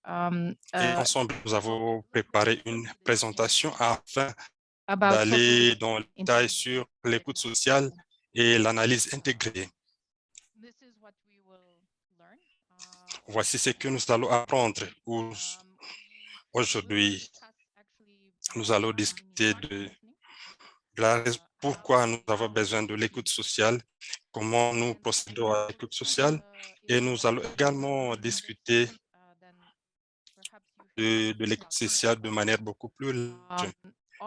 Et ensemble, nous avons préparé une présentation afin about social d'aller dans le in- détail sur l'écoute sociale et l'analyse intégrée. This is what we will learn. Voici ce que nous allons apprendre aujourd'hui. Nous allons discuter de la raison pourquoi nous avons besoin de l'écoute sociale, comment nous procédons à l'écoute sociale, et nous allons également discuter de l'écoute sociale de manière beaucoup plus large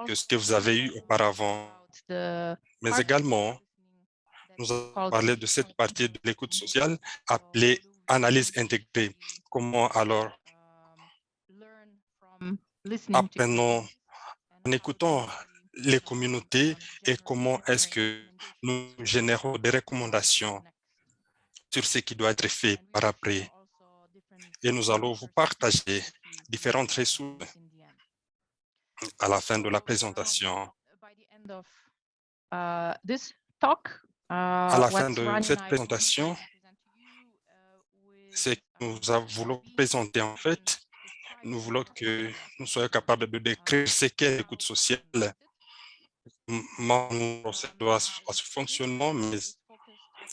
que ce que vous avez eu auparavant. Mais également, nous allons parler de cette partie de l'écoute sociale appelée analyse intégrée. Comment alors apprenons en écoutant les communautés et comment est-ce que nous générons des recommandations sur ce qui doit être fait par après. Et nous allons vous partager différentes ressources à la fin de la présentation. À la fin de cette présentation, ce que nous voulons présenter en fait, nous voulons que nous soyons capables de décrire ce qu'est l'écoute sociale, comment nous procédons à ce fonctionnement, mais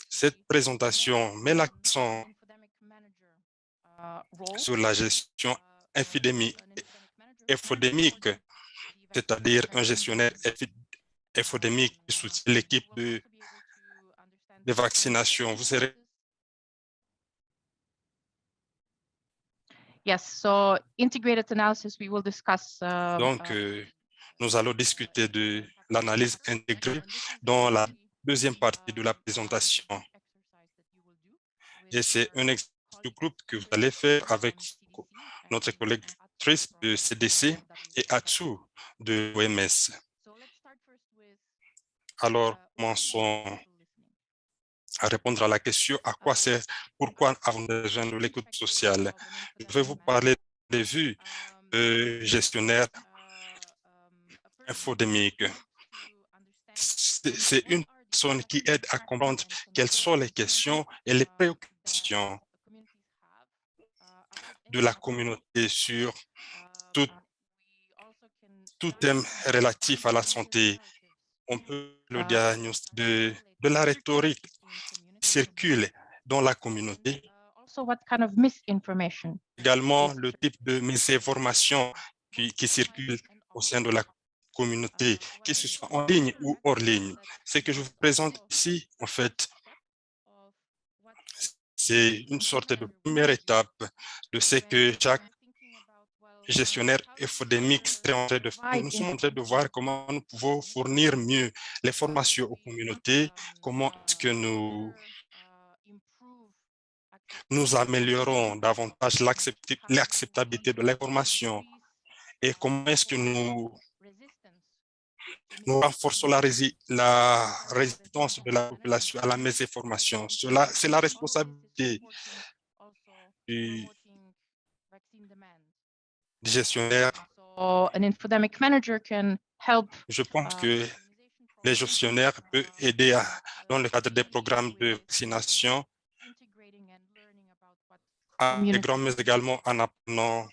cette présentation met l'accent sur la gestion infodémique, c'est-à-dire un gestionnaire infodémique qui soutient l'équipe de vaccination. Vous serez Yes, so integrated analysis, we will discuss. donc, nous allons discuter de l'analyse intégrée dans la deuxième partie de la présentation. Et c'est un exercice de groupe que vous allez faire avec notre collègue Trish de CDC et Atsu de l'OMS. Alors, commençons à répondre à la question à quoi sert, pourquoi avons-nous besoin de l'écoute sociale. Je vais vous parler des vues de gestionnaire infodémique. C'est une personne qui aide à comprendre quelles sont les questions et les préoccupations de la communauté sur tout thème relatif à la santé. On peut le diagnostic de la rhétorique qui circule dans la communauté. Également, le type de mésinformation qui circule au sein de la communauté, que ce soit en ligne ou hors ligne. Ce que je vous présente ici, en fait, c'est une sorte de première étape de ce que chaque gestionnaire infodémique serait en train de faire. Nous sommes en train de voir comment nous pouvons fournir mieux les formations aux communautés, comment est-ce que nous améliorons davantage l'acceptabilité de l'information et comment est-ce que nous renforçons la résistance de la population à la mésinformation. Cela, c'est la responsabilité du gestionnaire. Je pense que les gestionnaires peuvent aider dans le cadre des programmes de vaccination, intégrant, mais également en apprenant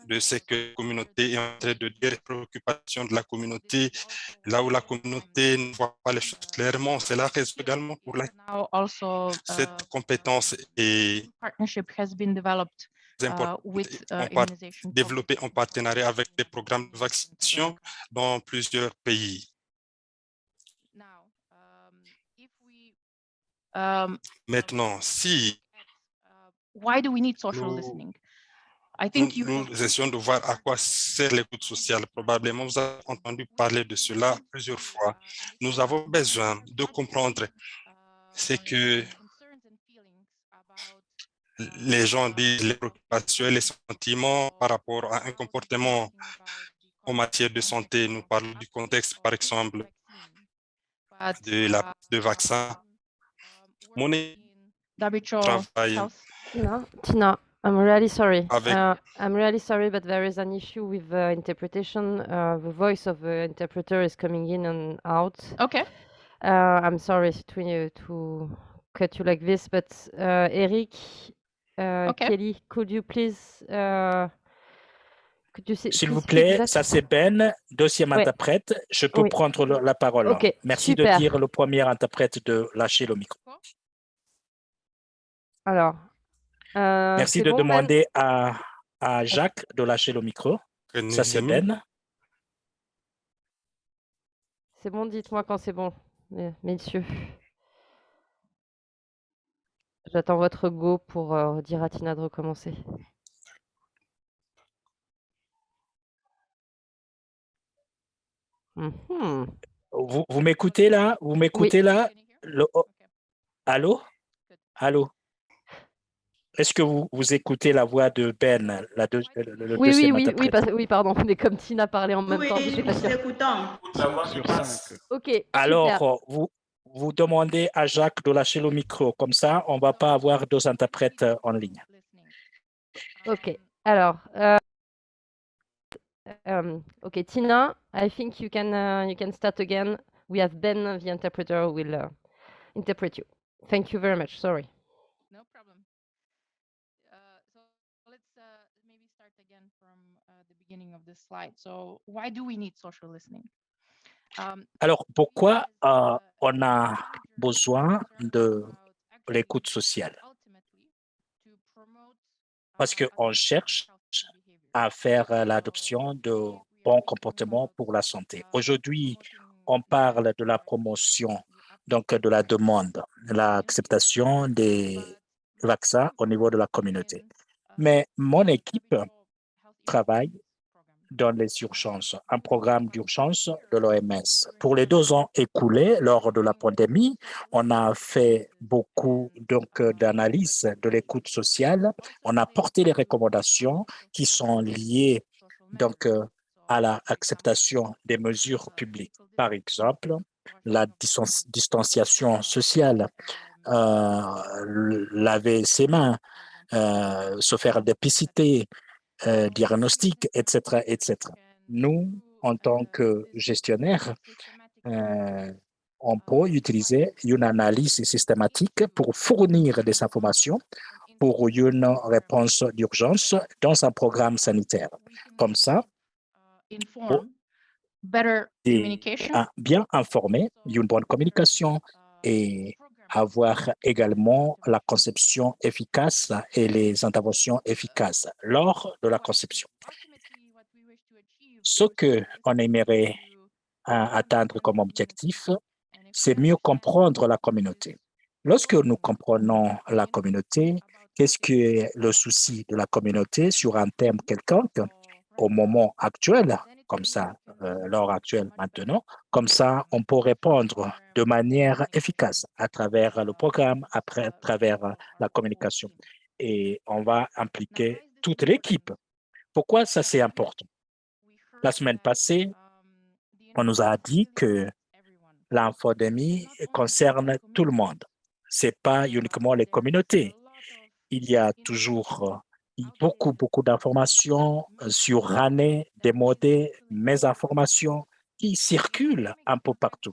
de ce que la communauté est en train de dire, les préoccupations de la communauté, là où la communauté ne voit pas les choses clairement. C'est la raison également pour laquelle cette compétence est développée en partenariat avec des programmes de vaccination dans plusieurs pays. Maintenant, si nous essayons de voir à quoi sert l'écoute sociale, probablement vous avez entendu parler de cela plusieurs fois. Nous avons besoin de comprendre ce que les gens disent, les préoccupations et les sentiments par rapport à un comportement en matière de santé. Nous parlons du contexte, par exemple, de vaccins. Mon travail Tina, I'm really sorry. I'm really sorry, but there is an issue with the interpretation. The voice of the interpreter is coming in and out. Okay. I'm sorry to cut you like this, but Eric Okay. Kelly, could you please S'il vous please plaît, speak ça that? c'est Ben, deuxième Ouais. interprète. Je peux Oui. prendre la parole. Ok, Merci de super. dire le premier interprète de lâcher le micro. Alors, Merci c'est de bon, Ben? demander à Jacques de lâcher le micro. Ça c'est Ben. C'est bon, dites-moi quand c'est bon, messieurs. J'attends votre go pour dire à Tina de recommencer. Mhm. Vous m'écoutez là? Vous m'écoutez là? Allô? Allô? Est-ce que vous écoutez la voix de Ben, le Oui, deuxième interprète? oui, pardon, mais comme Tina parlait en même temps, j'étais pas sûre. Écoutant. Sur 5. Ok, super. Alors, vous demandez à Jacques de lâcher le micro. Comme ça, on ne va pas avoir deux interprètes en ligne. Ok, alors, okay, Tina, I think you can start again. We have Ben, the interpreter, who will interpret you. Thank you very much. Sorry. No problem. So let's maybe start again from the beginning of this slide. So why do we need social listening? Alors, pourquoi on a besoin de l'écoute sociale? Parce qu'on cherche à faire l'adoption de bons comportements pour la santé. Aujourd'hui, on parle de la promotion, donc de la demande, de l'acceptation des vaccins au niveau de la communauté. Mais mon équipe travaille dans les urgences, un programme d'urgence de l'OMS. Pour les 2 ans écoulés, lors de la pandémie, on a fait beaucoup d'analyses de l'écoute sociale. On a porté les recommandations qui sont liées à l'acceptation des mesures publiques. Par exemple, la distanciation sociale, laver ses mains, se faire dépister, diagnostic, etc., etc. Nous, en tant que gestionnaires, on peut utiliser une analyse systématique pour fournir des informations pour une réponse d'urgence dans un programme sanitaire. Comme ça, bien informer, une bonne communication et avoir également la conception efficace et les interventions efficaces lors de la conception. Ce qu'on aimerait atteindre comme objectif, c'est mieux comprendre la communauté. Lorsque nous comprenons la communauté, qu'est-ce que est le souci de la communauté sur un thème quelconque au moment actuel, comme ça, l'heure actuelle maintenant, comme ça, on peut répondre de manière efficace à travers le programme, à travers la communication. Et on va impliquer toute l'équipe. Pourquoi ça, c'est important? La semaine passée, on nous a dit que l'infodémie concerne tout le monde. Ce n'est pas uniquement les communautés. Il y a toujours beaucoup d'informations surannée, démodées, mésinformations qui circulent un peu partout.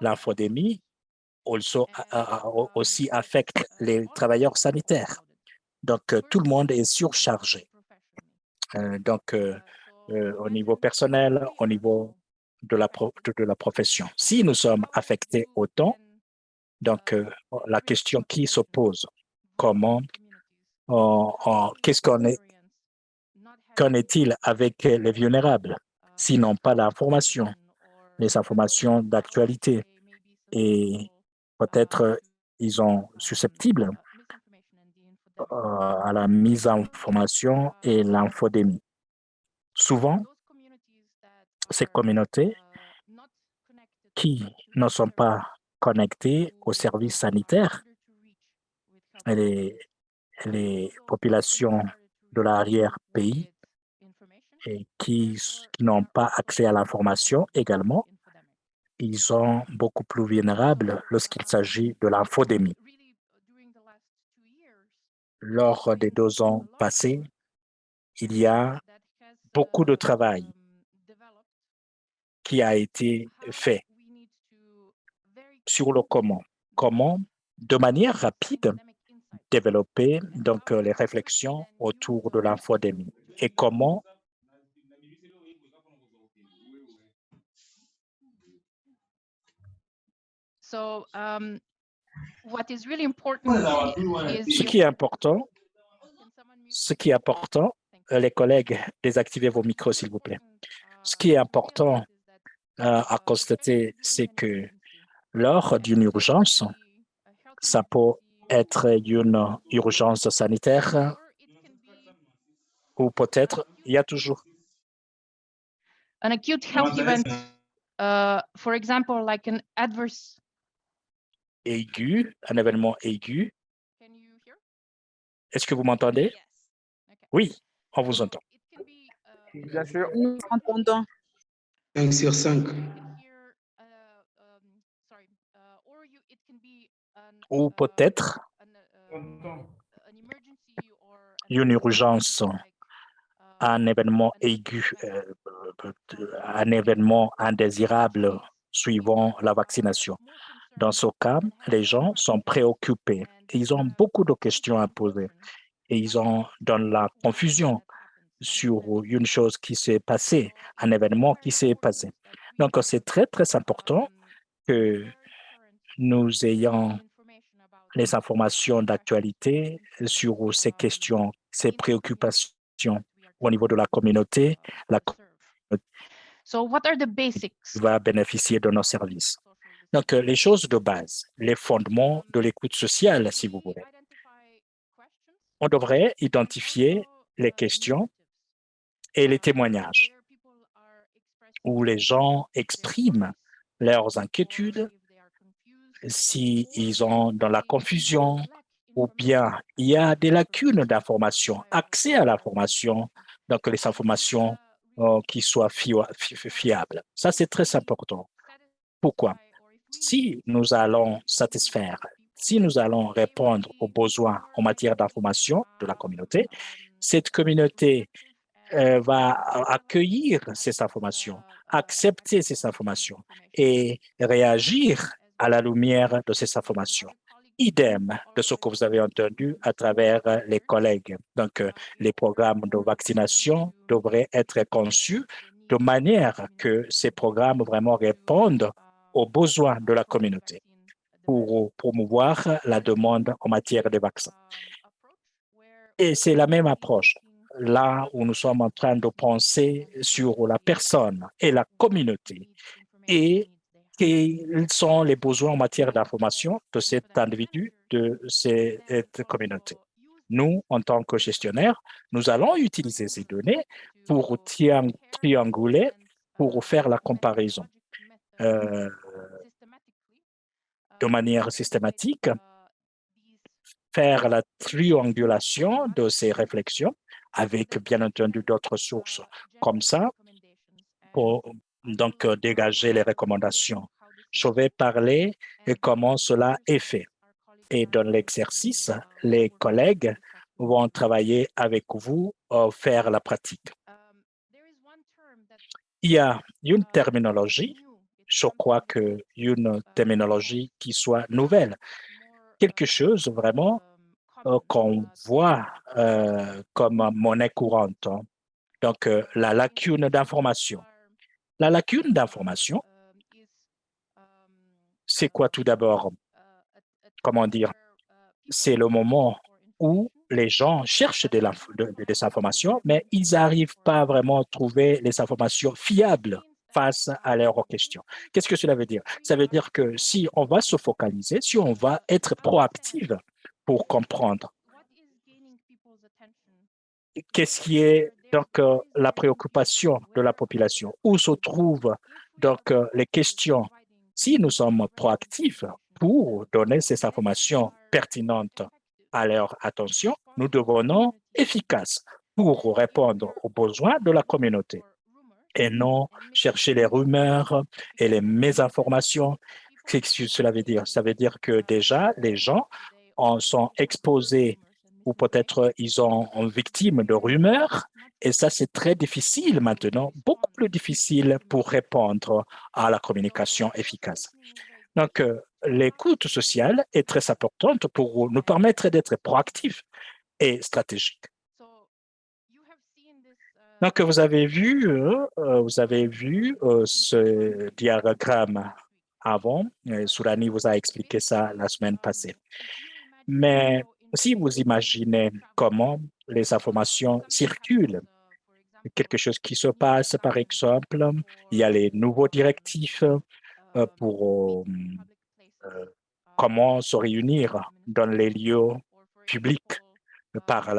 L'infodémie aussi affecte les travailleurs sanitaires. Donc, tout le monde est surchargé. Au niveau personnel, au niveau de la profession. Si nous sommes affectés autant, donc la question qui se pose, qu'en est-il avec les vulnérables s'ils n'ont pas l'information, les informations d'actualité et peut-être ils sont susceptibles à la mise en formation et l'infodémie. Souvent, ces communautés qui ne sont pas connectées aux services sanitaires, les populations de l'arrière-pays et qui n'ont pas accès à l'information également, ils sont beaucoup plus vulnérables lorsqu'il s'agit de l'infodémie. Lors des 2 ans passés, il y a beaucoup de travail qui a été fait sur le comment. Comment, de manière rapide, développer donc les réflexions autour de l'infodémie et comment So, what is really important is ce qui est important, les collègues, désactivez vos micros s'il vous plaît. Ce qui est important à constater, c'est que lors d'une urgence, ça peut être une urgence sanitaire ou peut-être il y a toujours an acute health event, for example, like an adverse. aigu, un événement aigu. Can you hear? Est-ce que vous m'entendez? Okay. Oui, on vous entend. It can be, Bien sûr. Nous entendons. 5 sur 5. It can be Ou peut-être une urgence, un événement aigu, un événement indésirable suivant la vaccination. Dans ce cas, les gens sont préoccupés. Ils ont beaucoup de questions à poser et ils ont dans la confusion sur une chose qui s'est passée, un événement qui s'est passé. Donc, c'est très, très important que nous ayons les informations d'actualité sur ces questions, ces préoccupations au niveau de la communauté. La communauté va bénéficier de nos services. Donc, les choses de base, les fondements de l'écoute sociale, si vous voulez. On devrait identifier les questions et les témoignages où les gens expriment leurs inquiétudes, s'ils sont dans la confusion ou bien il y a des lacunes d'information, accès à l'information, donc les informations qui soient fiables. Ça, c'est très important. Pourquoi? Si nous allons satisfaire, si nous allons répondre aux besoins en matière d'information de la communauté, cette communauté va accueillir ces informations, accepter ces informations et réagir à la lumière de ces informations. Idem de ce que vous avez entendu à travers les collègues. Donc, les programmes de vaccination devraient être conçus de manière que ces programmes vraiment répondent aux besoins de la communauté pour promouvoir la demande en matière de vaccins. Et c'est la même approche, là où nous sommes en train de penser sur la personne et la communauté et quels sont les besoins en matière d'information de cet individu, de cette communauté. Nous, en tant que gestionnaires, nous allons utiliser ces données pour trianguler, pour faire la comparaison de manière systématique, faire la triangulation de ces réflexions avec, bien entendu, d'autres sources comme ça pour donc dégager les recommandations. Je vais parler de comment cela est fait. Et dans l'exercice, les collègues vont travailler avec vous, faire la pratique. Il y a une terminologie, je crois qu'une terminologie qui soit nouvelle, quelque chose vraiment qu'on voit comme monnaie courante. Donc, la lacune d'information. La lacune d'information, c'est quoi tout d'abord? Comment dire? C'est le moment où les gens cherchent des informations, mais ils n'arrivent pas vraiment à trouver les informations fiables face à leurs questions. Qu'est-ce que cela veut dire? Ça veut dire que si on va se focaliser, si on va être proactif pour comprendre qu'est-ce qui est donc la préoccupation de la population, où se trouvent donc les questions. Si nous sommes proactifs pour donner ces informations pertinentes à leur attention, nous devenons efficaces pour répondre aux besoins de la communauté et non chercher les rumeurs et les mésinformations. Qu'est-ce que cela veut dire? Ça veut dire que déjà, les gens en sont exposés ou peut-être ils sont victimes de rumeurs. Et ça, c'est très difficile maintenant, beaucoup plus difficile pour répondre à la communication efficace. Donc, l'écoute sociale est très importante pour nous permettre d'être proactifs et stratégiques. Donc, vous avez vu ce diagramme avant. Sourani vous a expliqué ça la semaine passée. Mais si vous imaginez comment les informations circulent, quelque chose qui se passe, par exemple, il y a les nouveaux directifs pour comment se réunir dans les lieux publics par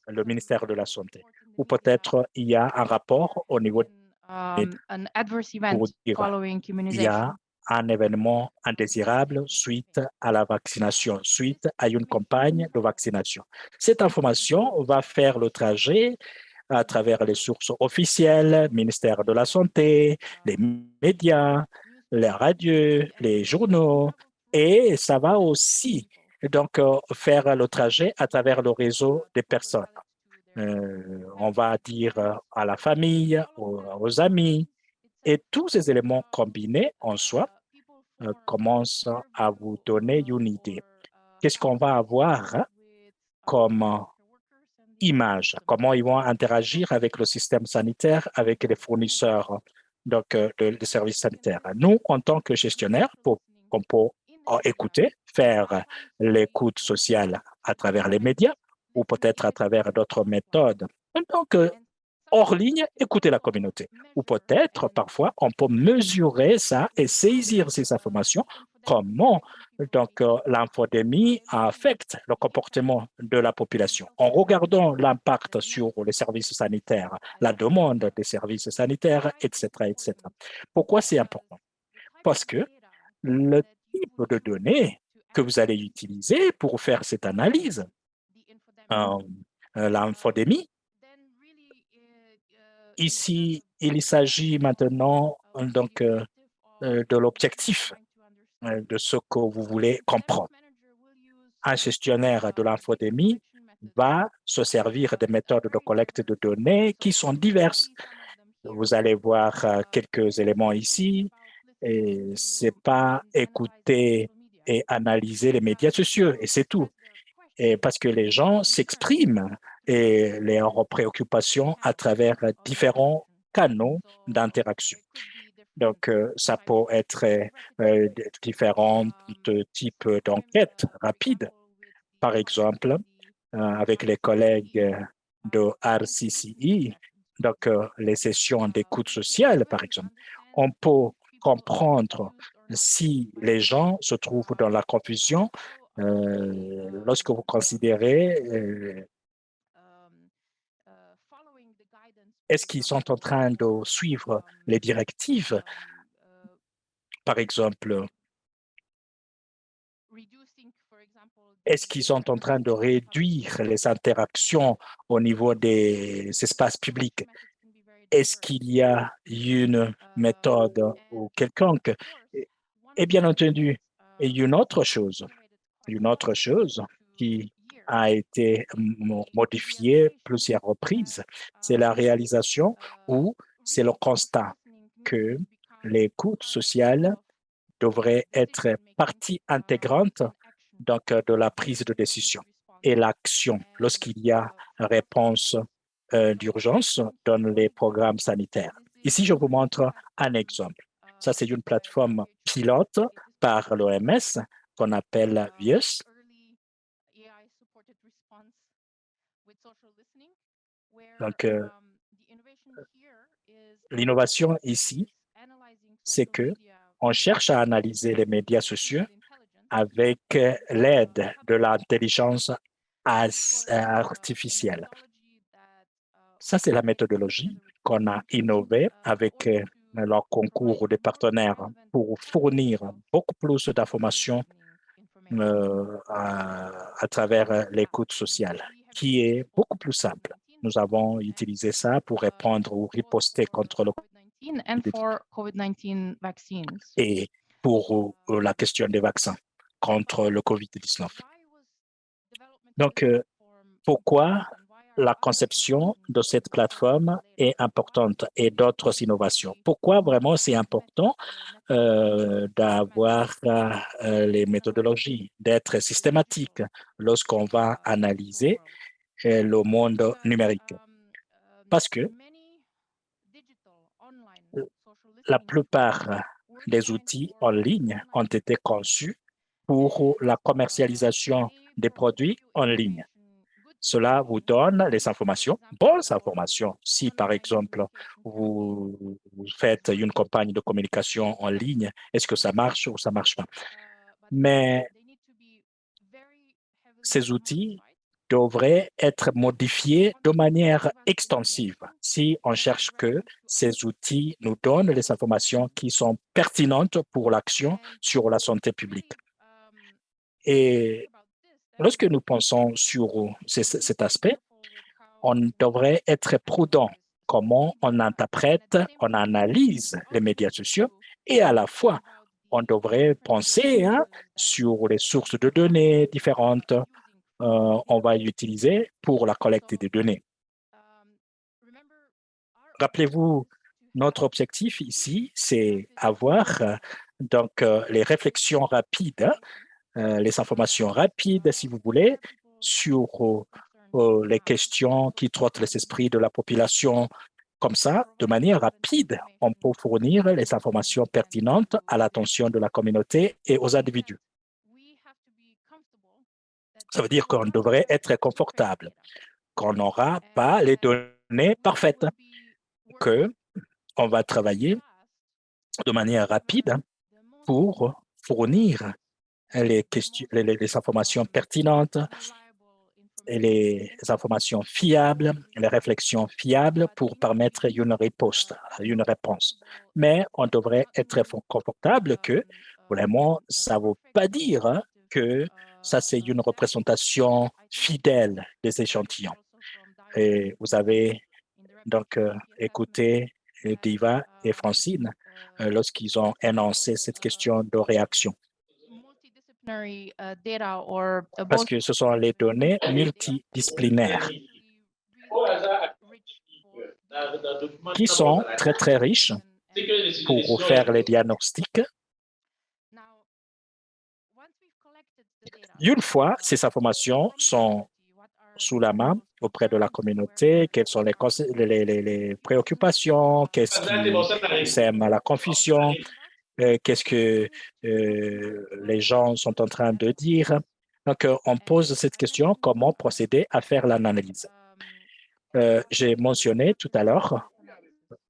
le ministère de la Santé. Ou peut-être il y a un rapport au niveau pour dire il y a un événement indésirable suite à la vaccination, suite à une campagne de vaccination. Cette information va faire le trajet à travers les sources officielles, ministère de la Santé, les médias, les radios, les journaux, et ça va aussi donc faire le trajet à travers le réseau des personnes. On va dire à la famille, aux amis, et tous ces éléments combinés en soi commencent à vous donner une idée. Qu'est-ce qu'on va avoir comme image, comment ils vont interagir avec le système sanitaire, avec les fournisseurs donc, de services sanitaires. Nous, en tant que gestionnaires, on peut écouter, faire l'écoute sociale à travers les médias ou peut-être à travers d'autres méthodes. Donc, hors ligne, écouter la communauté. Ou peut-être, parfois, on peut mesurer ça et saisir ces informations, comment donc l'infodémie affecte le comportement de la population. En regardant l'impact sur les services sanitaires, la demande des services sanitaires, etc., etc. Pourquoi c'est important? Parce que le type de données que vous allez utiliser pour faire cette analyse, l'infodémie, ici, il s'agit maintenant donc de l'objectif de ce que vous voulez comprendre. Un gestionnaire de l'infodémie va se servir des méthodes de collecte de données qui sont diverses. Vous allez voir quelques éléments ici. Et c'est pas écouter et analyser les médias sociaux, et c'est tout. Et parce que les gens s'expriment et leurs préoccupations à travers différents canaux d'interaction. Donc, ça peut être différents types d'enquêtes rapides. Par exemple, avec les collègues de RCCI, donc les sessions d'écoute sociale, par exemple, on peut comprendre si les gens se trouvent dans la confusion lorsque vous considérez est-ce qu'ils sont en train de suivre les directives, par exemple, est-ce qu'ils sont en train de réduire les interactions au niveau des espaces publics? Est-ce qu'il y a une méthode ou quelconque? Et bien entendu, il y a une autre chose qui a été modifiée plusieurs reprises, c'est la réalisation ou c'est le constat que l'écoute sociale devrait être partie intégrante donc, de la prise de décision et l'action lorsqu'il y a réponse d'urgence dans les programmes sanitaires. Ici, je vous montre un exemple. Ça, c'est une plateforme pilote par l'OMS qu'on appelle VIUS. Donc, l'innovation ici, c'est que on cherche à analyser les médias sociaux avec l'aide de l'intelligence artificielle. Ça, c'est la méthodologie qu'on a innovée avec leur concours des partenaires pour fournir beaucoup plus d'informations à travers l'écoute sociale, qui est beaucoup plus simple. Nous avons utilisé ça pour répondre ou riposter contre le COVID-19 et pour la question des vaccins contre le COVID-19. Donc, pourquoi la conception de cette plateforme est importante et d'autres innovations. Pourquoi vraiment c'est important d'avoir les méthodologies, d'être systématique lorsqu'on va analyser le monde numérique? Parce que la plupart des outils en ligne ont été conçus pour la commercialisation des produits en ligne. Cela vous donne les informations, bonnes informations. Si, par exemple, vous faites une campagne de communication en ligne, est-ce que ça marche ou ça ne marche pas? Mais ces outils devraient être modifiés de manière extensive si on cherche que ces outils nous donnent les informations qui sont pertinentes pour l'action sur la santé publique. Et lorsque nous pensons sur cet aspect, on devrait être prudent comment on interprète, on analyse les médias sociaux et à la fois, on devrait penser sur les sources de données différentes on va utiliser pour la collecte des données. Rappelez-vous, notre objectif ici, c'est avoir les réflexions rapides, les informations rapides, si vous voulez, sur les questions qui trottent les esprits de la population. Comme ça, de manière rapide, on peut fournir les informations pertinentes à l'attention de la communauté et aux individus. Ça veut dire qu'on devrait être confortable, qu'on n'aura pas les données parfaites, qu'on va travailler de manière rapide pour fournir les informations pertinentes et les informations fiables, les réflexions fiables pour permettre une réponse. Mais on devrait être confortable que vraiment, ça ne veut pas dire que ça, c'est une représentation fidèle des échantillons. Et vous avez donc écouté Diva et Francine lorsqu'ils ont énoncé cette question de réaction. Parce que ce sont les données multidisciplinaires qui sont très, très riches pour faire les diagnostics. Une fois ces informations sont sous la main auprès de la communauté, quelles sont les préoccupations, qu'est-ce qui sème la confusion, qu'est-ce que les gens sont en train de dire. Donc, on pose cette question, comment procéder à faire l'analyse. J'ai mentionné tout à l'heure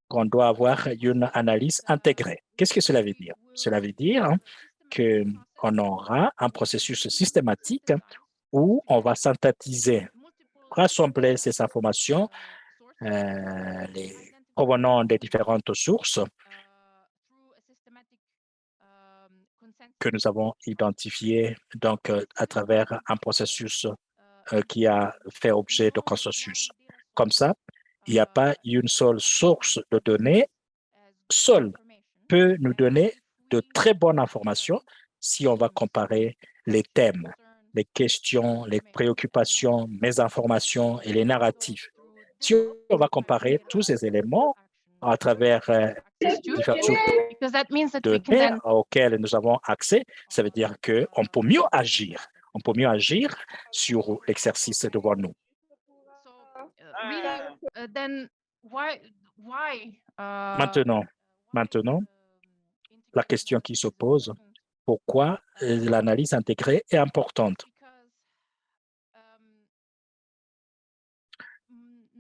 qu'on doit avoir une analyse intégrée. Qu'est-ce que cela veut dire? Cela veut dire qu'on aura un processus systématique où on va synthétiser, rassembler ces informations provenant des différentes sources que nous avons identifiées donc, à travers un processus qui a fait objet de consensus. Comme ça, il n'y a pas une seule source de données seule peut nous donner de très bonnes informations si on va comparer les thèmes, les questions, les préoccupations, mes informations et les narratifs. Si on va comparer tous ces éléments à travers différentes sources de données auxquelles nous avons accès, ça veut dire qu'on peut mieux agir. On peut mieux agir sur l'exercice devant nous. Maintenant, la question qui se pose, pourquoi l'analyse intégrée est importante?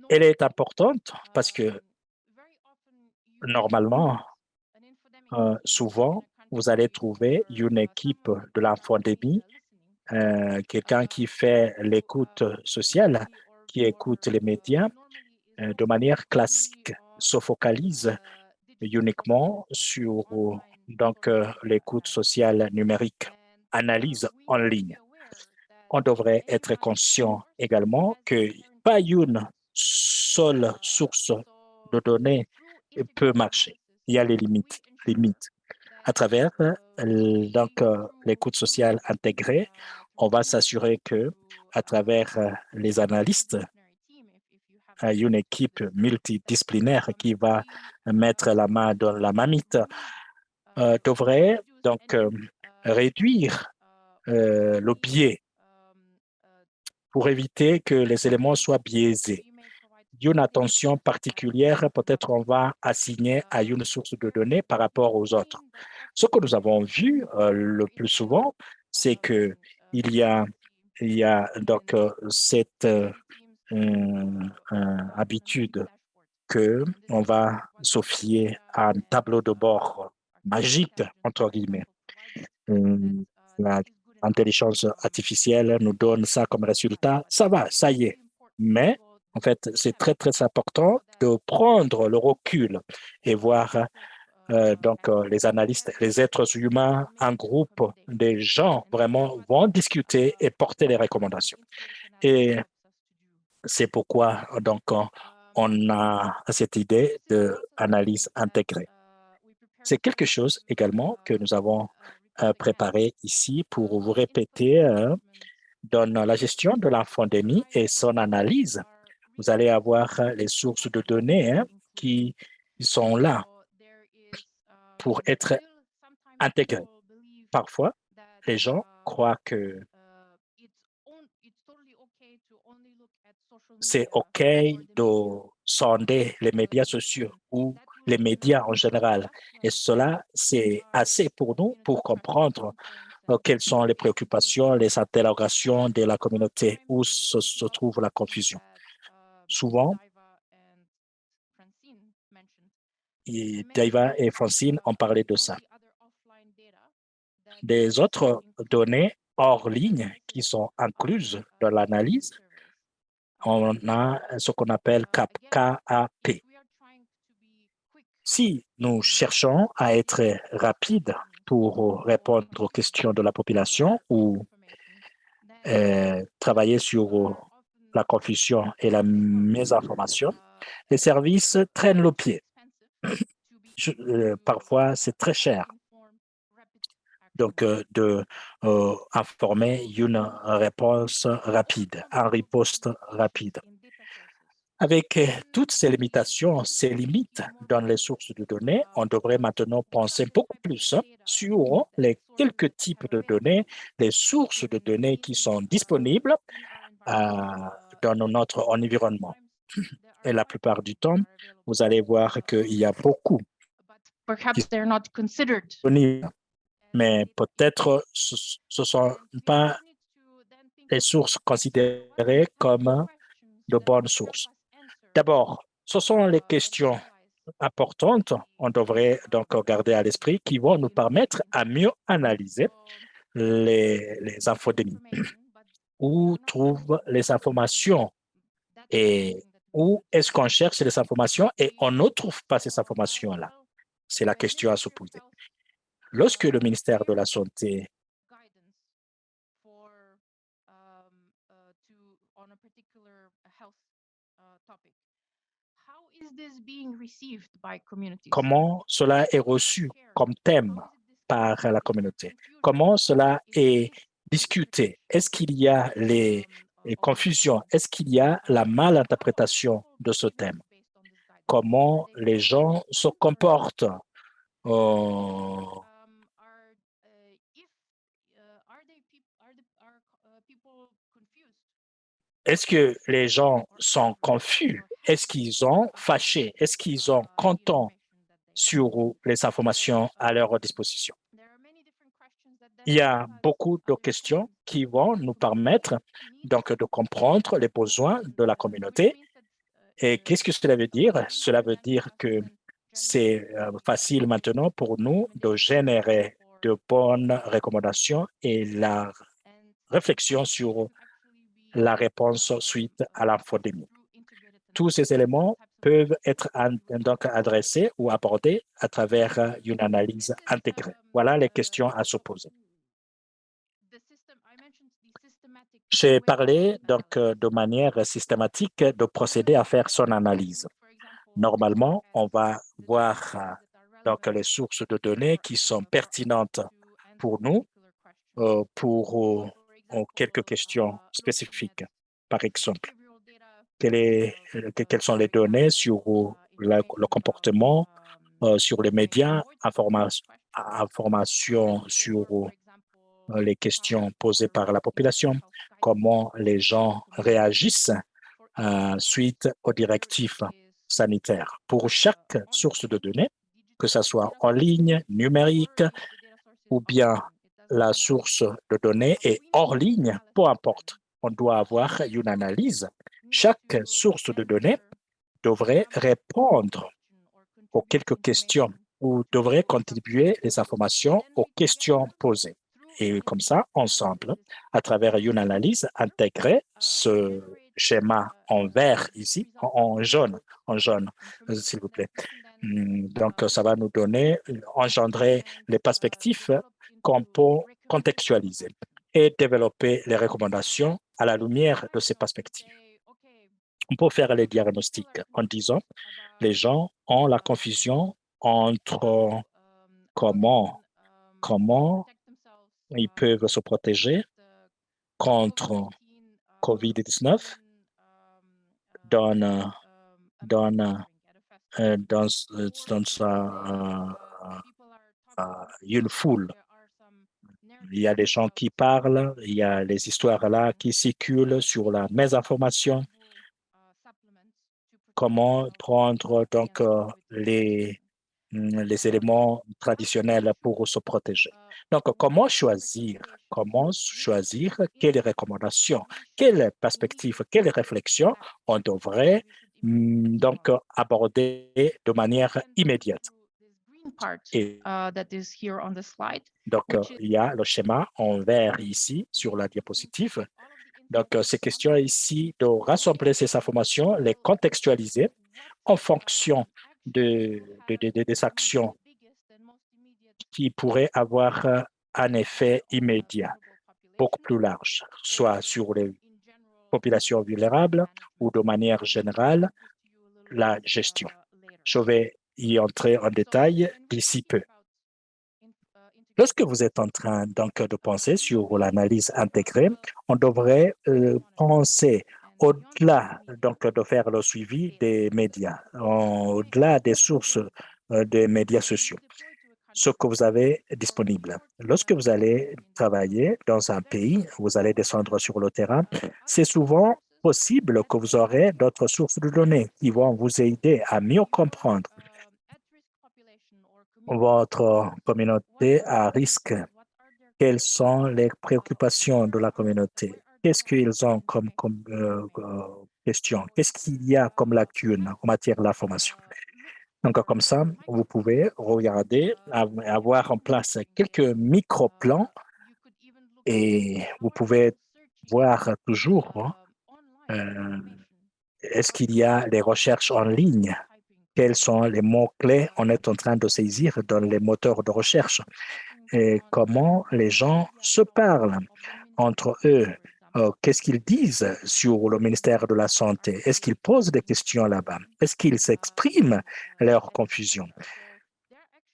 Elle est importante parce que normalement, souvent, vous allez trouver une équipe de l'infodémie, quelqu'un qui fait l'écoute sociale, qui écoute les médias de manière classique, se focalise uniquement sur l'écoute sociale numérique, analyse en ligne. On devrait être conscient également que pas une seule source de données peut marcher. Il y a les limites. À travers l'écoute sociale intégrée, on va s'assurer que à travers les analystes une équipe multidisciplinaire qui va mettre la main dans la marmite, devrait donc réduire le biais pour éviter que les éléments soient biaisés. Une attention particulière, peut-être on va assigner à une source de données par rapport aux autres. Ce que nous avons vu le plus souvent, c'est que il y a donc cette habitude que on va se fier à un tableau de bord magique, entre guillemets. L'intelligence artificielle nous donne ça comme résultat, ça va, ça y est. Mais en fait, c'est très, très important de prendre le recul et voir les analystes, les êtres humains, un groupe de gens vraiment vont discuter et porter les recommandations. Et c'est pourquoi donc on a cette idée d'analyse intégrée. C'est quelque chose également que nous avons préparé ici pour vous répéter dans la gestion de la pandémie et son analyse. Vous allez avoir les sources de données qui sont là pour être intégrées. Parfois, les gens croient que c'est OK de sonder les médias sociaux ou les médias en général. Et cela, c'est assez pour nous pour comprendre quelles sont les préoccupations, les interrogations de la communauté, où se trouve la confusion. Souvent, Daiva et Francine ont parlé de ça. Des autres données hors ligne qui sont incluses dans l'analyse, on a ce qu'on appelle KAP. Si nous cherchons à être rapides pour répondre aux questions de la population ou travailler sur la confusion et la mésinformation, les services traînent le pied. Parfois, c'est très cher. Donc, informer une réponse rapide, un riposte rapide. Avec toutes ces limitations, ces limites dans les sources de données, on devrait maintenant penser beaucoup plus sur les quelques types de données, les sources de données qui sont disponibles dans notre environnement. Et la plupart du temps, vous allez voir qu'il y a beaucoup disponibles, mais peut-être ce ne sont pas les sources considérées comme de bonnes sources. D'abord, ce sont les questions importantes, on devrait donc garder à l'esprit, qui vont nous permettre à mieux analyser les infodémies. Où trouvent les informations et où est-ce qu'on cherche les informations et on ne trouve pas ces informations-là? C'est la question à se poser. Lorsque le ministère de la Santé comment cela est reçu comme thème par la communauté? Comment cela est discuté? Est-ce qu'il y a les confusions? Est-ce qu'il y a la malinterprétation de ce thème? Comment les gens se comportent? Est-ce que les gens sont confus? Est-ce qu'ils sont fâchés? Est-ce qu'ils sont contents sur les informations à leur disposition? Il y a beaucoup de questions qui vont nous permettre donc de comprendre les besoins de la communauté. Et qu'est-ce que cela veut dire? Cela veut dire que c'est facile maintenant pour nous de générer de bonnes recommandations et la réflexion sur la réponse suite à l'infodémie. Tous ces éléments peuvent être donc adressés ou abordés à travers une analyse intégrée. Voilà les questions à se poser. J'ai parlé donc de manière systématique de procéder à faire son analyse. Normalement, on va voir donc les sources de données qui sont pertinentes pour nous pour quelques questions spécifiques. Par exemple, quelles sont les données sur le comportement, sur les médias, information sur les questions posées par la population, comment les gens réagissent suite aux directives sanitaires. Pour chaque source de données, que ce soit en ligne, numérique, ou bien la source de données est hors ligne, peu importe. On doit avoir une analyse. Chaque source de données devrait répondre aux quelques questions ou devrait contribuer les informations aux questions posées. Et comme ça, ensemble, à travers une analyse intégrée, ce schéma en vert ici, en jaune, s'il vous plaît. Donc, ça va nous donner, engendrer les perspectives qu'on peut contextualiser et développer les recommandations à la lumière de ces perspectives. On peut faire les diagnostics en disant les gens ont la confusion entre comment ils peuvent se protéger contre COVID-19 dans une foule. Il y a des gens qui parlent, il y a les histoires là qui circulent sur la mésinformation. Comment prendre donc les éléments traditionnels pour se protéger. Donc, comment choisir quelles recommandations, quelles perspectives, quelles réflexions on devrait donc aborder de manière immédiate. Et donc, il y a le schéma en vert ici sur la diapositive. Donc, ces questions ici de rassembler ces informations, les contextualiser en fonction des actions qui pourraient avoir un effet immédiat, beaucoup plus large, soit sur les populations vulnérables ou de manière générale, la gestion. Je vais y entrer en détail d'ici peu. Lorsque vous êtes en train donc de penser sur l'analyse intégrée, on devrait penser au-delà donc de faire le suivi des médias, au-delà des sources des médias sociaux, ce que vous avez disponible. Lorsque vous allez travailler dans un pays, vous allez descendre sur le terrain, c'est souvent possible que vous aurez d'autres sources de données qui vont vous aider à mieux comprendre votre communauté à risque. Quelles sont les préoccupations de la communauté? Qu'est-ce qu'ils ont comme question? Qu'est-ce qu'il y a comme lacune en matière d'information? Donc, comme ça, vous pouvez regarder, avoir en place quelques micro-plans et vous pouvez voir toujours est-ce qu'il y a des recherches en ligne? Quels sont les mots-clés on est en train de saisir dans les moteurs de recherche? Et comment les gens se parlent entre eux? Qu'est-ce qu'ils disent sur le ministère de la Santé? Est-ce qu'ils posent des questions là-bas? Est-ce qu'ils s'expriment leur confusion?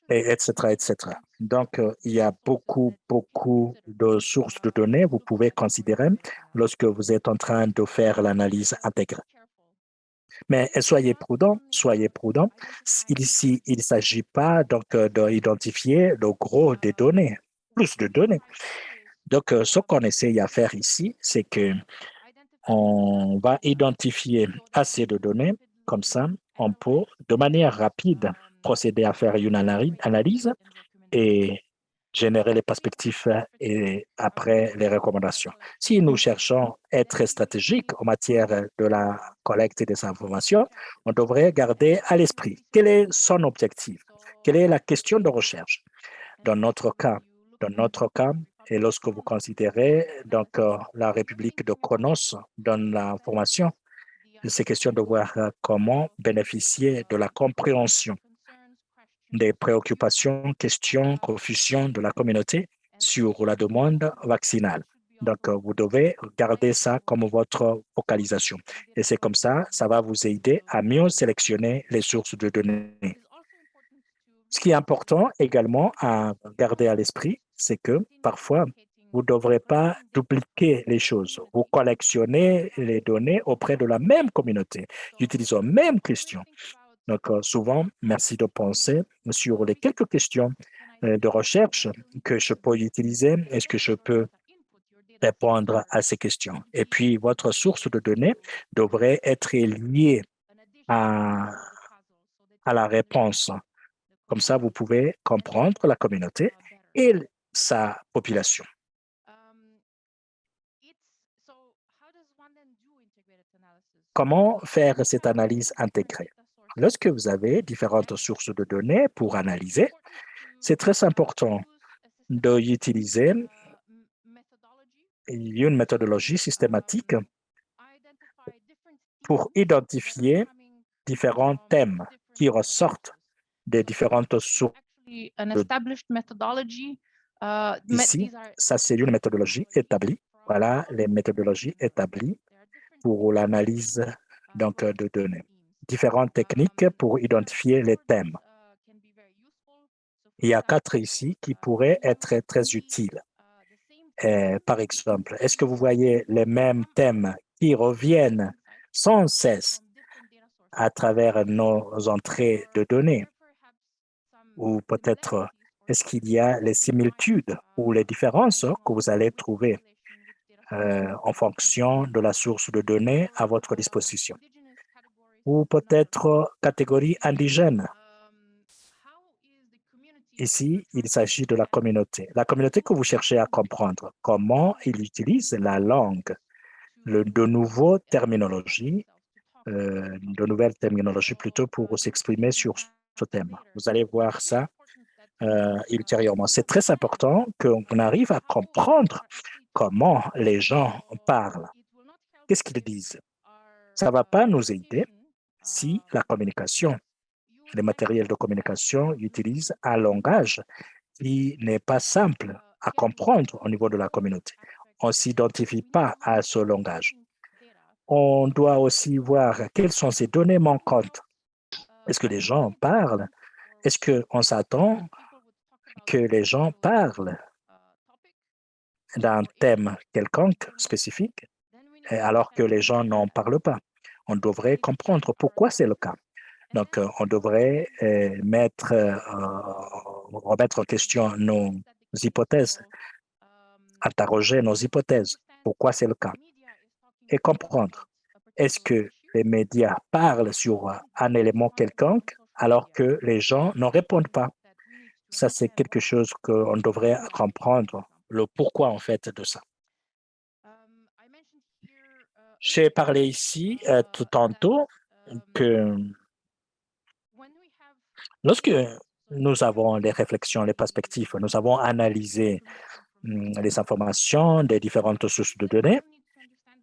Et etc., etc. Donc, il y a beaucoup de sources de données vous pouvez considérer lorsque vous êtes en train de faire l'analyse intégrée. Mais soyez prudents. Ici, il ne s'agit pas donc d'identifier le gros des données, plus de données. Donc, ce qu'on essaye à faire ici, c'est que on va identifier assez de données. Comme ça, on peut, de manière rapide, procéder à faire une analyse et générer les perspectives et après les recommandations. Si nous cherchons à être stratégiques en matière de la collecte des informations, on devrait garder à l'esprit quel est son objectif, quelle est la question de recherche. Dans notre cas, et lorsque vous considérez donc la République de Chronos dans l'information, c'est question de voir comment bénéficier de la compréhension des préoccupations, questions, confusions de la communauté sur la demande vaccinale. Donc, vous devez garder ça comme votre focalisation. Et c'est comme ça, ça va vous aider à mieux sélectionner les sources de données. Ce qui est important également à garder à l'esprit, c'est que parfois, Vous ne devrez pas dupliquer les choses. Vous collectionnez les données auprès de la même communauté, utilisant les mêmes questions. Donc, souvent, merci de penser sur les quelques questions de recherche que je peux utiliser. Est-ce que je peux répondre à ces questions? Et puis, votre source de données devrait être liée à la réponse. Comme ça, vous pouvez comprendre la communauté et sa population. Comment faire cette analyse intégrée? Lorsque vous avez différentes sources de données pour analyser, c'est très important d'utiliser une méthodologie systématique pour identifier différents thèmes qui ressortent des différentes sources. Ici, ça c'est une méthodologie établie. Voilà les méthodologies établies pour l'analyse de données. Différentes techniques pour identifier les thèmes. Il y a 4 ici qui pourraient être très utiles. Par exemple, est-ce que vous voyez les mêmes thèmes qui reviennent sans cesse à travers nos entrées de données? Ou peut-être, est-ce qu'il y a les similitudes ou les différences que vous allez trouver en fonction de la source de données à votre disposition? Ou peut-être catégorie indigène. Ici, il s'agit de la communauté. La communauté que vous cherchez à comprendre, comment il utilise la langue, de nouvelles terminologies plutôt pour s'exprimer sur ce thème. Vous allez voir ça ultérieurement. C'est très important qu'on arrive à comprendre comment les gens parlent. Qu'est-ce qu'ils disent? Ça ne va pas nous aider si la communication, les matériels de communication utilisent un langage qui n'est pas simple à comprendre au niveau de la communauté. On ne s'identifie pas à ce langage. On doit aussi voir quelles sont ces données manquantes. Est-ce que les gens parlent? Est-ce qu'on s'attend que les gens parlent d'un thème quelconque spécifique alors que les gens n'en parlent pas? On devrait comprendre pourquoi c'est le cas. Donc, on devrait remettre en question nos hypothèses, interroger nos hypothèses, pourquoi c'est le cas, et comprendre. Est-ce que les médias parlent sur un élément quelconque alors que les gens n'en répondent pas? Ça, c'est quelque chose qu'on devrait comprendre, le pourquoi en fait de ça. J'ai parlé ici tout tantôt que lorsque nous avons les réflexions, les perspectives, nous avons analysé les informations des différentes sources de données,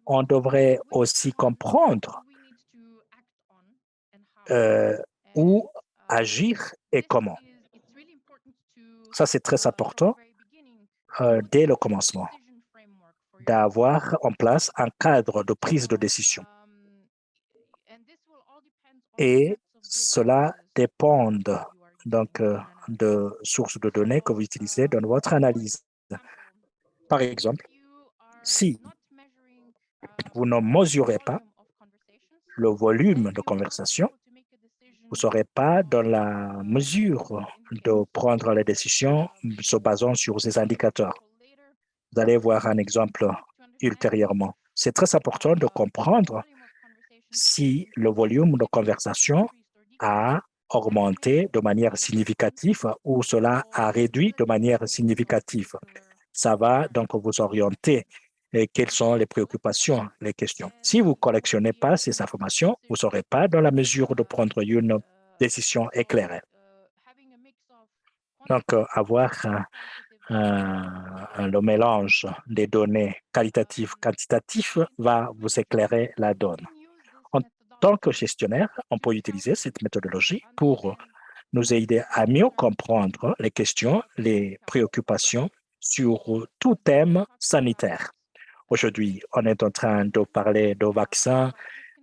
on devrait aussi comprendre où agir et comment. Ça, c'est très important dès le commencement, d'avoir en place un cadre de prise de décision. Et cela dépend donc de sources de données que vous utilisez dans votre analyse. Par exemple, si vous ne mesurez pas le volume de conversation, vous ne serez pas dans la mesure de prendre les décisions se basant sur ces indicateurs. Vous allez voir un exemple ultérieurement. C'est très important de comprendre si le volume de conversation a augmenté de manière significative ou cela a réduit de manière significative. Ça va donc vous orienter et quelles sont les préoccupations, les questions. Si vous ne collectionnez pas ces informations, vous ne serez pas dans la mesure de prendre une décision éclairée. Donc, avoir le mélange des données qualitatives, quantitatives va vous éclairer la donne. En tant que gestionnaire, on peut utiliser cette méthodologie pour nous aider à mieux comprendre les questions, les préoccupations sur tout thème sanitaire. Aujourd'hui, on est en train de parler de vaccins,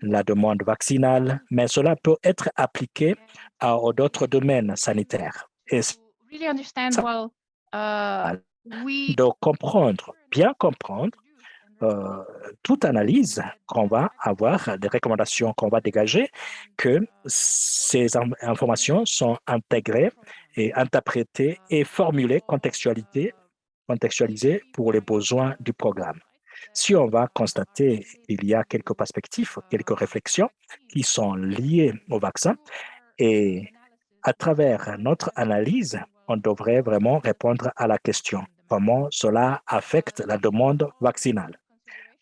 la demande vaccinale, mais cela peut être appliqué à d'autres domaines sanitaires. Et de comprendre bien comprendre toute analyse qu'on va avoir, des recommandations qu'on va dégager, que ces informations sont intégrées et interprétées et formulées, contextualisées pour les besoins du programme. Si on va constater qu'il y a quelques perspectives, quelques réflexions qui sont liées au vaccin, et à travers notre analyse, on devrait vraiment répondre à la question comment cela affecte la demande vaccinale.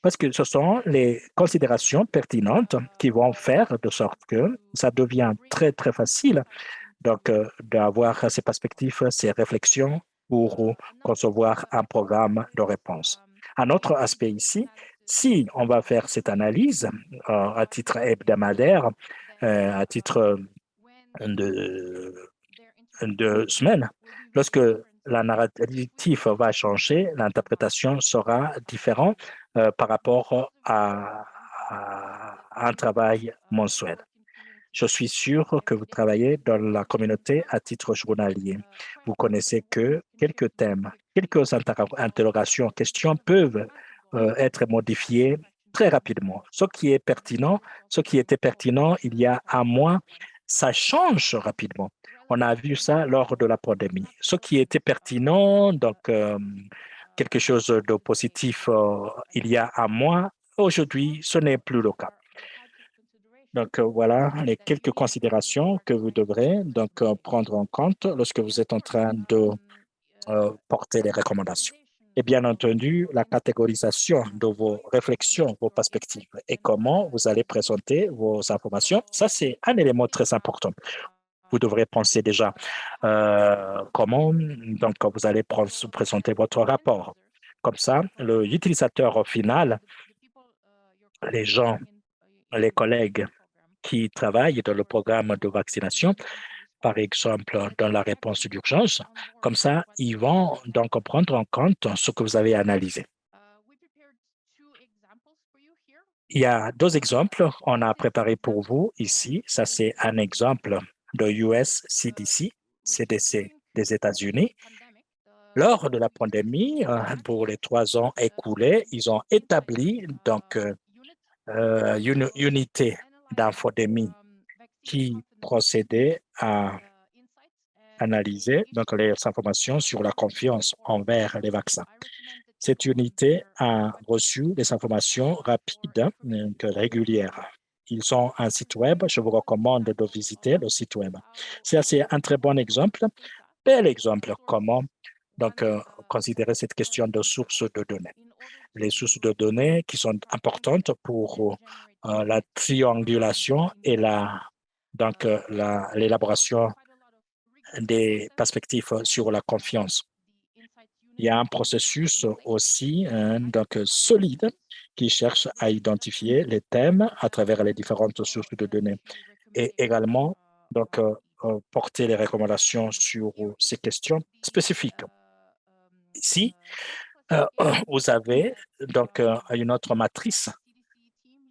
Parce que ce sont les considérations pertinentes qui vont faire de sorte que ça devient très, très facile donc d'avoir ces perspectives, ces réflexions pour concevoir un programme de réponse. Un autre aspect ici, si on va faire cette analyse à titre hebdomadaire, à titre de semaine, lorsque la narrative va changer, l'interprétation sera différente par rapport à un travail mensuel. Je suis sûr que vous travaillez dans la communauté à titre journalier. Vous connaissez que quelques thèmes, quelques interrogations, questions peuvent être modifiées très rapidement. Ce qui est pertinent, ce qui était pertinent il y a un mois, ça change rapidement. On a vu ça lors de la pandémie. Ce qui était pertinent, donc quelque chose de positif il y a un mois, aujourd'hui, ce n'est plus le cas. Donc, voilà les quelques considérations que vous devrez donc prendre en compte lorsque vous êtes en train de porter les recommandations. Et bien entendu, la catégorisation de vos réflexions, vos perspectives et comment vous allez présenter vos informations, ça, c'est un élément très important. Vous devrez penser déjà comment donc vous allez présenter votre rapport. Comme ça, l'utilisateur final, les gens, les collègues qui travaillent dans le programme de vaccination, par exemple dans la réponse d'urgence. Comme ça, ils vont donc prendre en compte ce que vous avez analysé. Il y a deux exemples qu'on a préparés pour vous ici. Ça, c'est un exemple de US CDC des États-Unis. Lors de la pandémie, pour les 3 ans écoulés, ils ont établi donc une unité d'infodémie qui procédait à analyser donc les informations sur la confiance envers les vaccins. Cette unité a reçu des informations rapides, régulières. Ils ont un site web. Je vous recommande de visiter le site web. C'est un très bon exemple, bel exemple comment donc considérer cette question de sources de données. Les sources de données qui sont importantes pour la triangulation et l'élaboration des perspectives sur la confiance. Il y a un processus aussi donc solide qui cherche à identifier les thèmes à travers les différentes sources de données et également donc porter les recommandations sur ces questions spécifiques. Ici, vous avez donc une autre matrice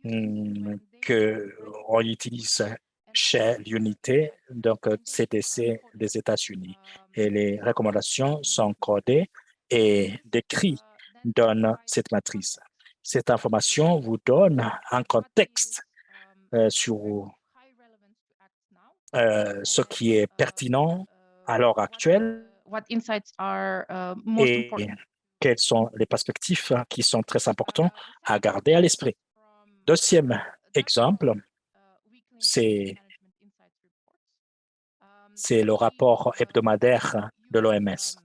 qu'on utilise chez l'unité donc CDC des États-Unis. Et les recommandations sont codées et décrites dans cette matrice. Cette information vous donne un contexte sur ce qui est pertinent à l'heure actuelle et quelles sont les perspectives qui sont très importantes à garder à l'esprit. Deuxième exemple, c'est le rapport hebdomadaire de l'OMS.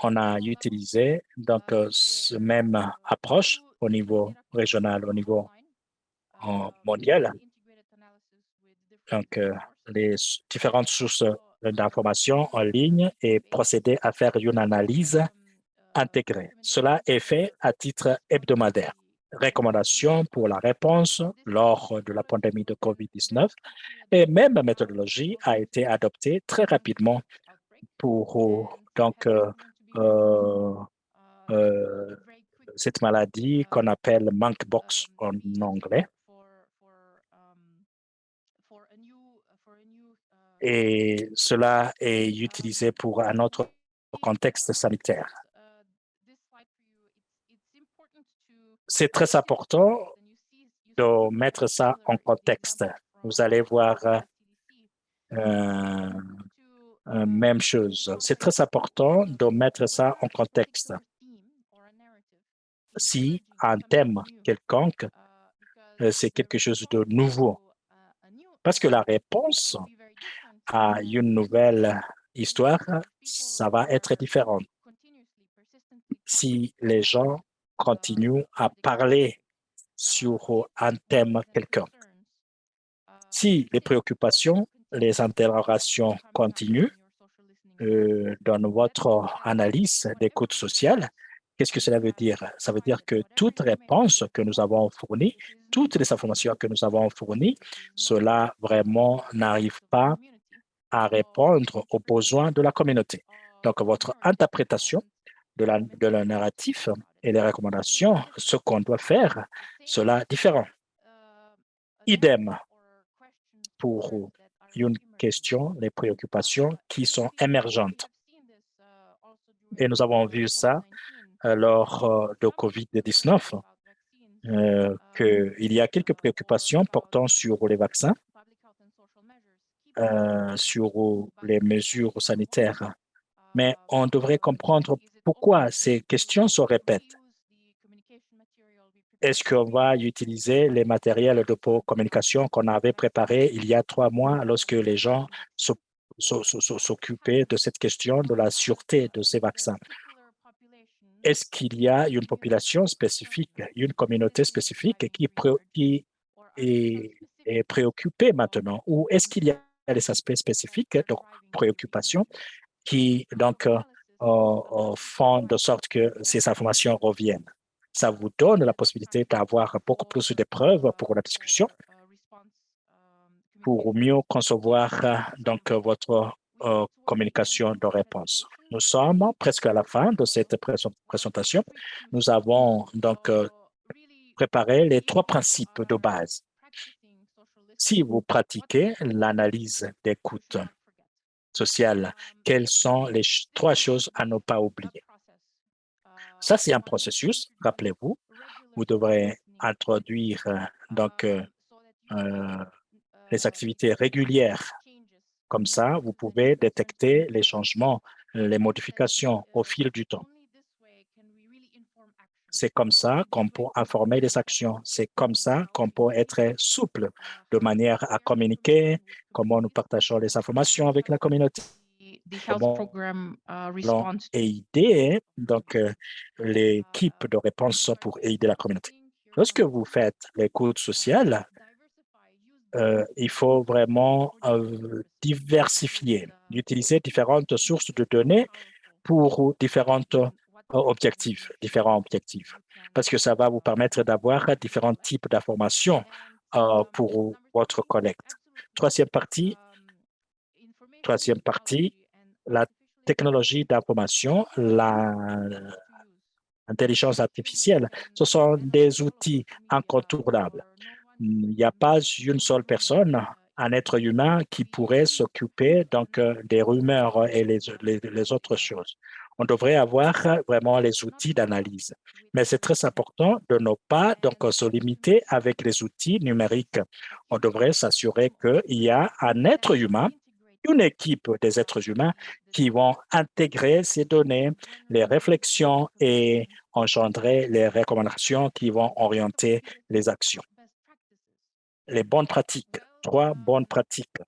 On a utilisé donc ce même approche au niveau régional, au niveau mondial. Donc, les différentes sources d'informations en ligne et procéder à faire une analyse intégrée. Cela est fait à titre hebdomadaire. Recommandations pour la réponse lors de la pandémie de COVID-19 et même méthodologie a été adoptée très rapidement pour donc cette maladie qu'on appelle monkeypox en anglais. Et cela est utilisé pour un autre contexte sanitaire. c'est très important de mettre ça en contexte. Vous allez voir même chose. C'est très important de mettre ça en contexte. Si un thème quelconque, c'est quelque chose de nouveau, parce que la réponse à une nouvelle histoire, ça va être différent. Si les gens continuent à parler sur un thème quelconque. Si les préoccupations, les interrogations continuent dans votre analyse d'écoute sociale, qu'est-ce que cela veut dire? Ça veut dire que toute réponse que nous avons fournie, toutes les informations que nous avons fournies, cela vraiment n'arrive pas à répondre aux besoins de la communauté. Donc, votre interprétation de la narratif et les recommandations, ce qu'on doit faire, cela est différent. Idem pour une question, les préoccupations qui sont émergentes. Et nous avons vu ça lors de COVID-19, qu'il y a quelques préoccupations portant sur les vaccins, sur les mesures sanitaires. Mais on devrait comprendre pourquoi ces questions se répètent. Est-ce qu'on va utiliser les matériels de communication qu'on avait préparés il y a 3 mois lorsque les gens s'occupaient de cette question de la sûreté de ces vaccins? Est-ce qu'il y a une population spécifique, une communauté spécifique qui est préoccupée maintenant? Ou est-ce qu'il y a des aspects spécifiques de préoccupation qui donc font de sorte que ces informations reviennent? Ça vous donne la possibilité d'avoir beaucoup plus de preuves pour la discussion, pour mieux concevoir donc votre communication de réponse. Nous sommes presque à la fin de cette présentation. Nous avons donc préparé les 3 principes de base. Si vous pratiquez l'analyse d'écoute sociale, quelles sont les 3 choses à ne pas oublier? Ça, c'est un processus, rappelez-vous. Vous devrez introduire donc les activités régulières. Comme ça, vous pouvez détecter les changements, les modifications au fil du temps. C'est comme ça qu'on peut informer les actions. C'est comme ça qu'on peut être souple de manière à communiquer, comment nous partageons les informations avec la communauté, comment aider donc l'équipe de réponse pour aider la communauté. Lorsque vous faites l'écoute sociale, il faut vraiment diversifier, utiliser différentes sources de données pour différents objectifs, parce que ça va vous permettre d'avoir différents types d'informations pour votre collecte. Troisième partie, la technologie d'information, l'intelligence artificielle, ce sont des outils incontournables. Il n'y a pas une seule personne, un être humain qui pourrait s'occuper donc des rumeurs et les autres choses. On devrait avoir vraiment les outils d'analyse. Mais c'est très important de ne pas donc se limiter avec les outils numériques. On devrait s'assurer qu'il y a un être humain, une équipe des êtres humains qui vont intégrer ces données, les réflexions et engendrer les recommandations qui vont orienter les actions. Les bonnes pratiques, 3 bonnes pratiques.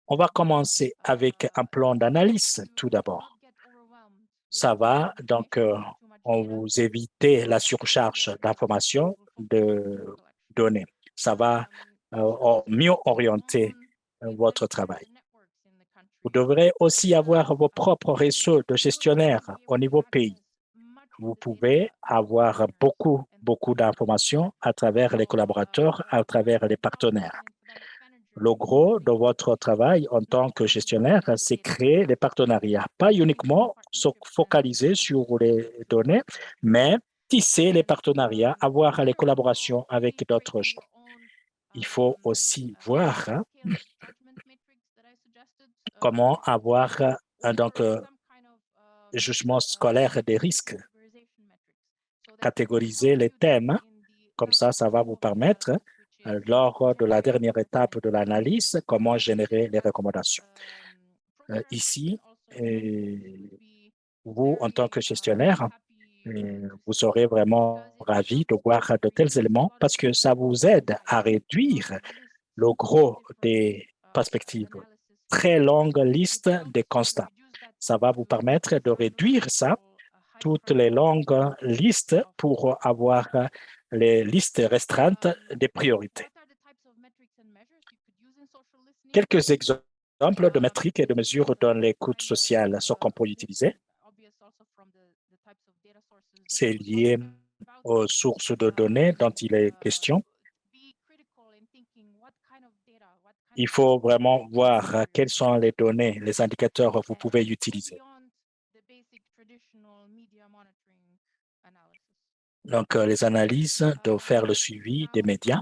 On va commencer avec un plan d'analyse tout d'abord. Ça va donc vous éviter la surcharge d'informations, de données. Ça va mieux orienter votre travail. Vous devrez aussi avoir vos propres réseaux de gestionnaires au niveau pays. Vous pouvez avoir beaucoup d'informations à travers les collaborateurs, à travers les partenaires. Le gros de votre travail en tant que gestionnaire, c'est créer des partenariats, pas uniquement se focaliser sur les données, mais tisser les partenariats, avoir les collaborations avec d'autres gens. Il faut aussi voir comment avoir donc jugement scolaire des risques catégoriser les thèmes. Comme ça va vous permettre, lors de la dernière étape de l'analyse, comment générer les recommandations. Ici, vous, en tant que gestionnaire, vous serez vraiment ravi de voir de tels éléments parce que ça vous aide à réduire le gros des perspectives, très longue liste de constats. Ça va vous permettre de réduire ça, toutes les longues listes, pour avoir les listes restreintes des priorités. Quelques exemples de métriques et de mesures dans l'écoute sociale sont qu'on peut utiliser. C'est lié aux sources de données dont il est question. Il faut vraiment voir quelles sont les données, les indicateurs que vous pouvez utiliser. Donc, les analyses de faire le suivi des médias.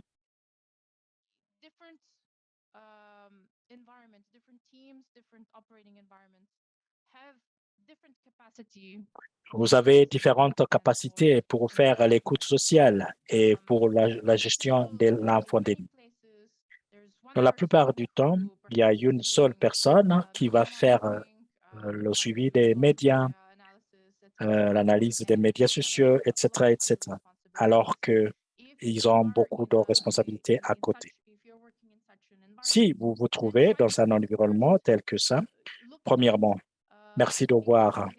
Vous avez différentes capacités pour faire l'écoute sociale et pour la gestion de l'infodémie. Dans la plupart du temps, il y a une seule personne qui va faire le suivi des médias, l'analyse des médias sociaux, etc., etc., alors qu'ils ont beaucoup de responsabilités à côté. Si vous vous trouvez dans un environnement tel que ça, premièrement, merci de voir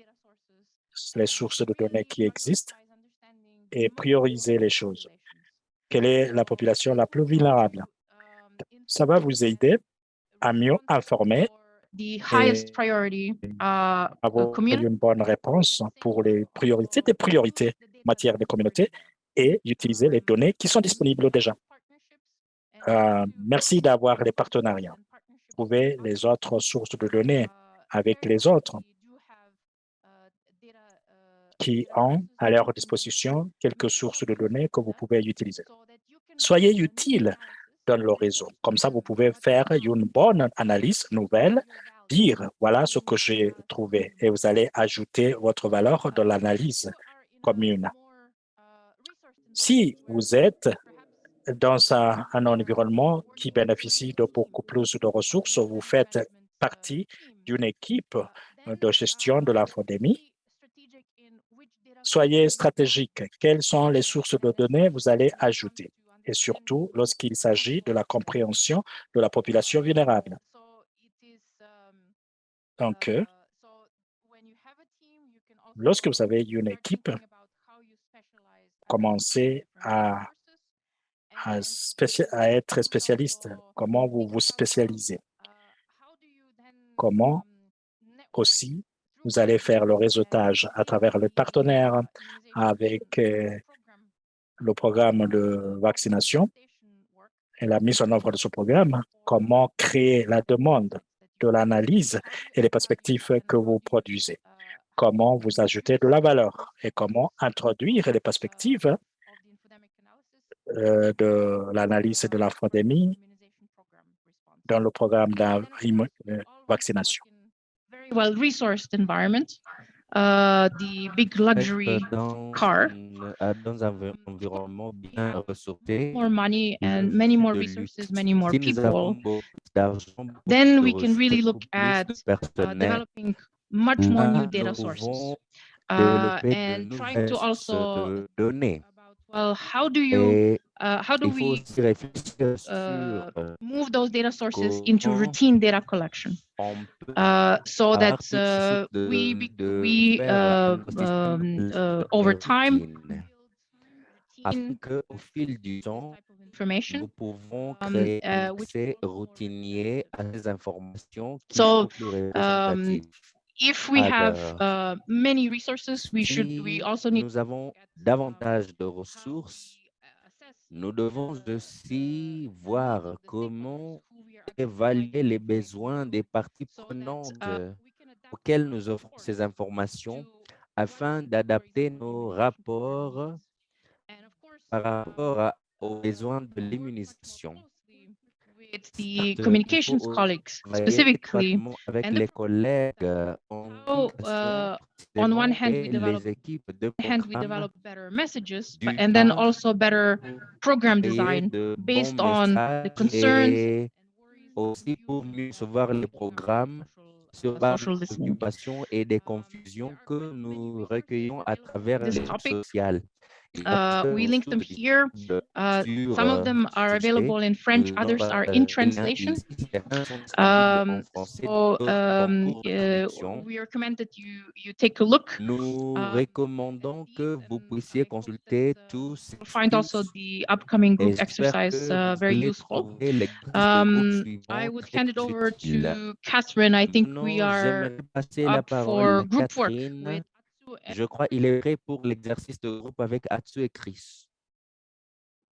les sources de données qui existent et prioriser les choses. Quelle est la population la plus vulnérable? Ça va vous aider à mieux informer et avoir une bonne réponse pour les priorités des priorités en matière de communauté et utiliser les données qui sont disponibles déjà. Merci d'avoir les partenariats. Trouver les autres sources de données avec les autres qui ont à leur disposition quelques sources de données que vous pouvez utiliser. Soyez utile dans le réseau. Comme ça, vous pouvez faire une bonne analyse nouvelle, dire voilà ce que j'ai trouvé et vous allez ajouter votre valeur dans l'analyse commune. Si vous êtes dans un environnement qui bénéficie de beaucoup plus de ressources, vous faites partie d'une équipe de gestion de l'infodémie. Soyez stratégique. Quelles sont les sources de données que vous allez ajouter? Et surtout lorsqu'il s'agit de la compréhension de la population vulnérable. Donc, lorsque vous avez une équipe, commencez à être spécialiste. Comment vous vous spécialisez? Comment aussi vous allez faire le réseautage à travers les partenaires avec le programme de vaccination et la mise en œuvre de ce programme, comment créer la demande de l'analyse et les perspectives que vous produisez, comment vous ajoutez de la valeur et comment introduire les perspectives de l'analyse de l'infodémie dans le programme de vaccination. Well-resourced environment, the big luxury car, dans un environnement bien ressourcé, more money and many more resources, many more people, then we can really look at developing much more new data sources and trying to also well, how do we move those data sources into routine data collection so that we over time afin qu'au fil du temps, nous pouvons créer un accès routinier à ces informations qui sont plus représentatives. If we have many resources, nous avons davantage de ressources, nous devons aussi voir comment évaluer les besoins des parties prenantes auxquelles nous offrons ces informations afin d'adapter nos rapports par rapport aux besoins de l'immunisation. it's the communications colleagues specifically, and les collègues on one hand we develop better messages, and then also better program design based on the concerns, aussi pour mieux recevoir les programmes sur base des préoccupations et des confusions que nous recueillons à travers les réseaux sociaux. We link them here. Some of them are available in French, others are in translation. We recommend that you take a look. Nous recommandons que vous puissiez consulter tous. Find also the upcoming group exercise very useful. I would hand it over to Catherine. I think we are up for group work with Je crois qu'il est prêt pour l'exercice de groupe avec Atsu et Chris.